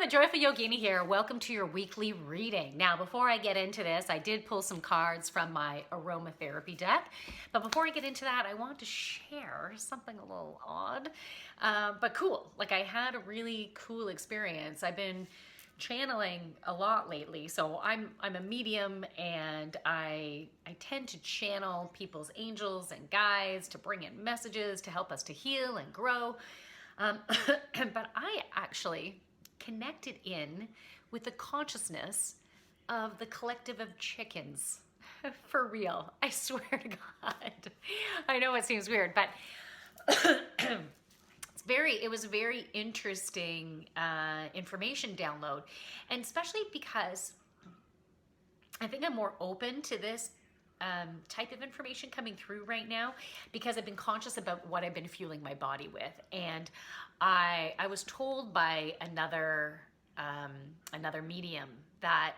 the Joyful Yogini here. Welcome to your weekly reading. Now, before I get into this, I did pull some cards from my aromatherapy deck. But before I get into that, I want to share something a little odd, but cool. Like, I had a really cool experience. I've been channeling a lot lately, so I'm a medium, and I tend to channel people's angels and guides to bring in messages to help us to heal and grow. But I actually connected in with the consciousness of the collective of chickens. For real, I swear to God. I know it seems weird, but it was very interesting information download, and especially because I think I'm more open to this type of information coming through right now, because I've been conscious about what I've been fueling my body with. And I was told by another medium that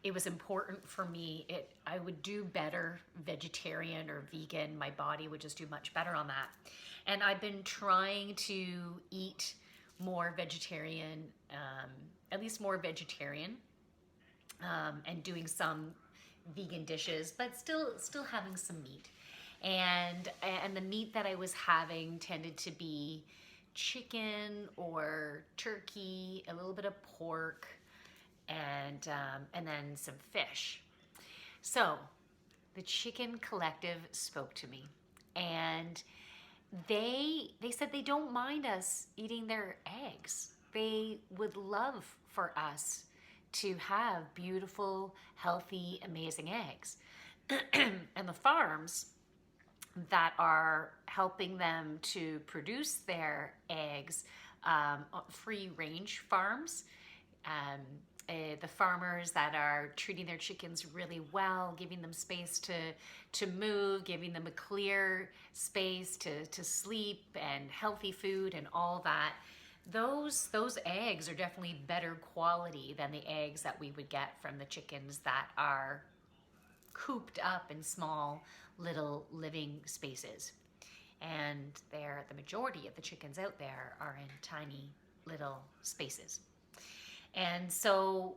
it was important for me. I would do better vegetarian or vegan. My body would just do much better on that. And I've been trying to eat more vegetarian, at least more vegetarian, and doing some vegan dishes, but still having some meat. And the meat that I was having tended to be chicken or turkey, a little bit of pork, and then some fish. So the Chicken Collective spoke to me, and they said they don't mind us eating their eggs. They would love for us to have beautiful, healthy, amazing eggs. And the farms that are helping them to produce their eggs, free range farms, the farmers that are treating their chickens really well, giving them space to move, giving them a clear space to sleep, and healthy food and all that. Those eggs are definitely better quality than the eggs that we would get from the chickens that are cooped up in small little living spaces. And the majority of the chickens out there are in tiny little spaces. And so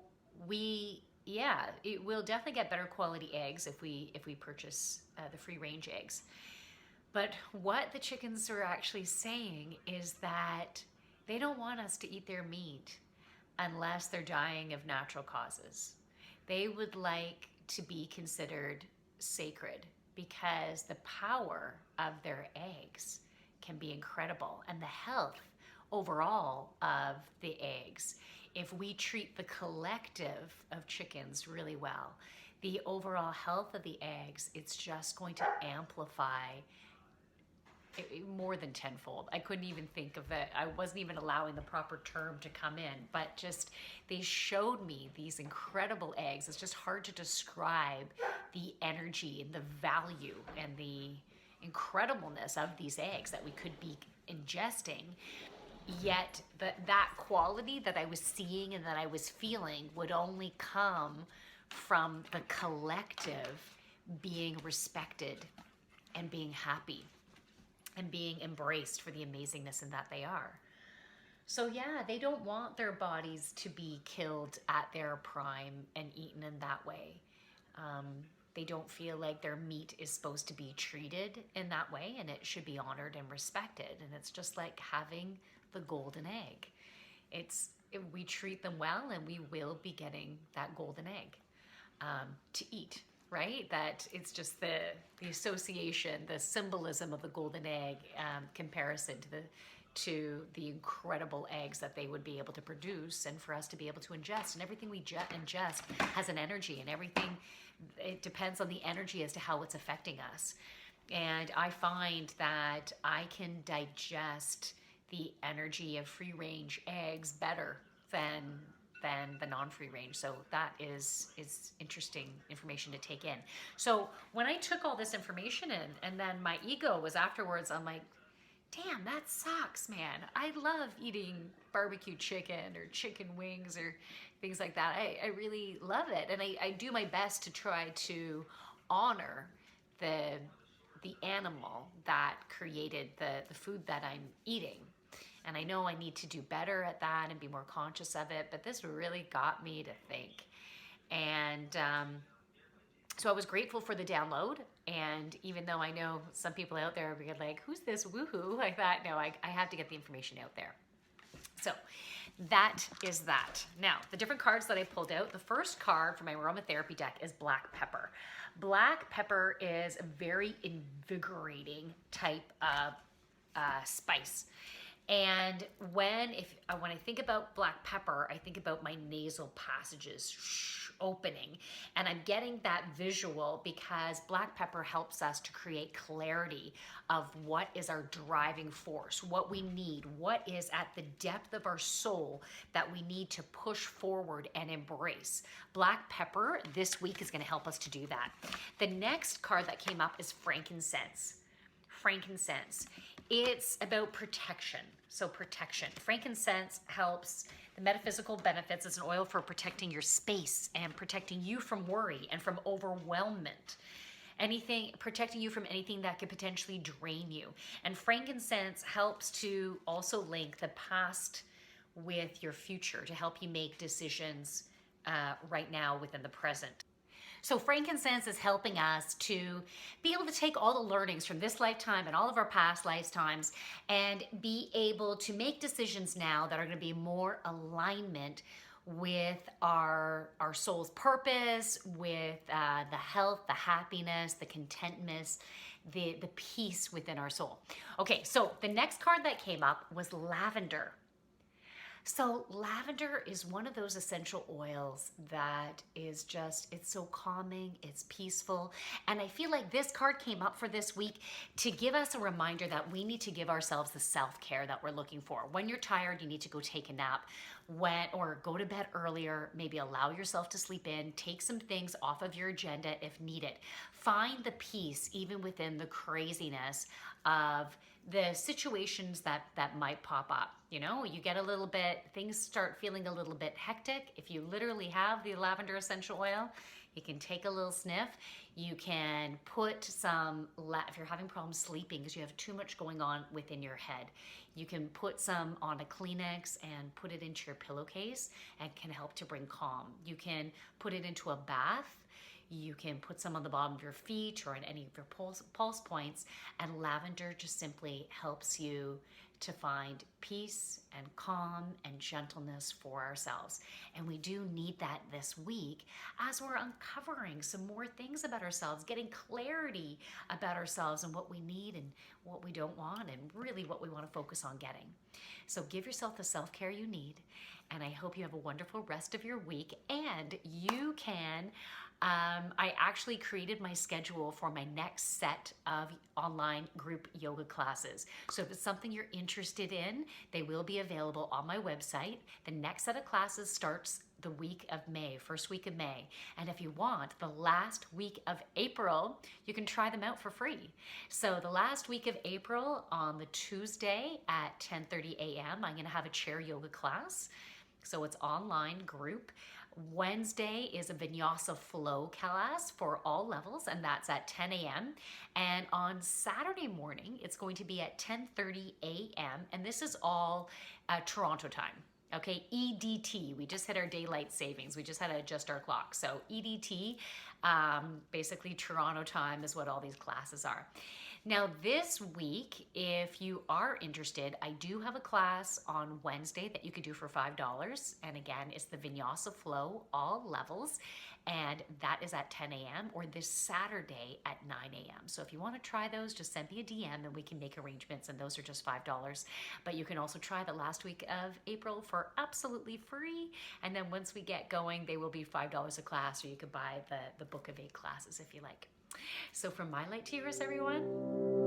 it will definitely get better quality eggs if we purchase the free range eggs. But what the chickens are actually saying is that they don't want us to eat their meat unless they're dying of natural causes. They would like to be considered sacred, because the power of their eggs can be incredible, and the health overall of the eggs, if we treat the collective of chickens really well, the overall health of the eggs, it's just going to amplify more than tenfold. I couldn't even think of it. I wasn't even allowing the proper term to come in, but just they showed me these incredible eggs. It's just hard to describe the energy and the value and the incredibleness of these eggs that we could be ingesting. Yet that quality that I was seeing and that I was feeling would only come from the collective being respected and being happy and being embraced for the amazingness in that they are. So yeah, they don't want their bodies to be killed at their prime and eaten in that way. They don't feel like their meat is supposed to be treated in that way, and it should be honored and respected. And it's just like having the golden egg. We treat them well, and we will be getting that golden egg to eat. Right? That it's just the association, the symbolism of the golden egg, comparison to the incredible eggs that they would be able to produce, and for us to be able to ingest. And everything we ingest has an energy, and everything, it depends on the energy as to how it's affecting us. And I find that I can digest the energy of free range eggs better than the non-free range. So that is interesting information to take in. So when I took all this information in, and then my ego was afterwards, I'm like, damn, that sucks, man. I love eating barbecue chicken or chicken wings or things like that. I really love it. And I do my best to try to honor the animal that created the food that I'm eating. And I know I need to do better at that and be more conscious of it, but this really got me to think. And so I was grateful for the download. And even though I know some people out there are like, who's this woohoo? I thought, no, I have to get the information out there. So that is that. Now, the different cards that I pulled out, the first card for my aromatherapy deck is black pepper. Black pepper is a very invigorating type of spice. And when I think about black pepper, I think about my nasal passages opening, and I'm getting that visual because black pepper helps us to create clarity of what is our driving force, what we need, what is at the depth of our soul that we need to push forward and embrace. Black pepper this week is going to help us to do that. The next card that came up is frankincense. Frankincense. It's about protection. So protection. Frankincense helps the metaphysical benefits. It's an oil for protecting your space and protecting you from worry and from overwhelmment. Anything, protecting you from anything that could potentially drain you. And frankincense helps to also link the past with your future to help you make decisions right now within the present. So frankincense is helping us to be able to take all the learnings from this lifetime and all of our past lifetimes and be able to make decisions now that are going to be more alignment with our soul's purpose, with the health, the happiness, the contentness, the peace within our soul. Okay, so the next card that came up was lavender. So lavender is one of those essential oils that is just, it's so calming, it's peaceful. And I feel like this card came up for this week to give us a reminder that we need to give ourselves the self-care that we're looking for. When you're tired, you need to go take a nap. Or go to bed earlier, maybe allow yourself to sleep in, take some things off of your agenda if needed. Find the peace even within the craziness of the situations that might pop up. You know, you get a little bit, things start feeling a little bit hectic. If you literally have the lavender essential oil, you can take a little sniff. You can put some, if you're having problems sleeping because you have too much going on within your head, you can put some on a Kleenex and put it into your pillowcase and can help to bring calm. You can put it into a bath. You can put some on the bottom of your feet or on any of your pulse points, and lavender just simply helps you to find peace and calm and gentleness for ourselves. And we do need that this week as we're uncovering some more things about ourselves, getting clarity about ourselves and what we need and what we don't want and really what we want to focus on getting. So give yourself the self-care you need, and I hope you have a wonderful rest of your week. And you can I actually created my schedule for my next set of online group yoga classes. So if it's something you're interested in, they will be available on my website. The next set of classes starts the week of May, first week of May. And if you want, the last week of April, you can try them out for free. So the last week of April on the Tuesday at 10:30 a.m., I'm gonna have a chair yoga class. So it's online group. Wednesday is a Vinyasa flow class for all levels, and that's at 10 a.m. And on Saturday morning, it's going to be at 10:30 a.m. And this is all Toronto time. Okay, EDT, we just hit our daylight savings. We just had to adjust our clock. So EDT, basically Toronto time is what all these classes are. Now this week, if you are interested, I do have a class on Wednesday that you could do for $5. And again, it's the Vinyasa Flow, all levels. And that is at 10 a.m. or this Saturday at 9 a.m. So if you want to try those, just send me a DM and we can make arrangements. And those are just $5. But you can also try the last week of April for absolutely free. And then once we get going, they will be $5 a class, or you could buy the book of 8 classes if you like. So from my light to yours, everyone.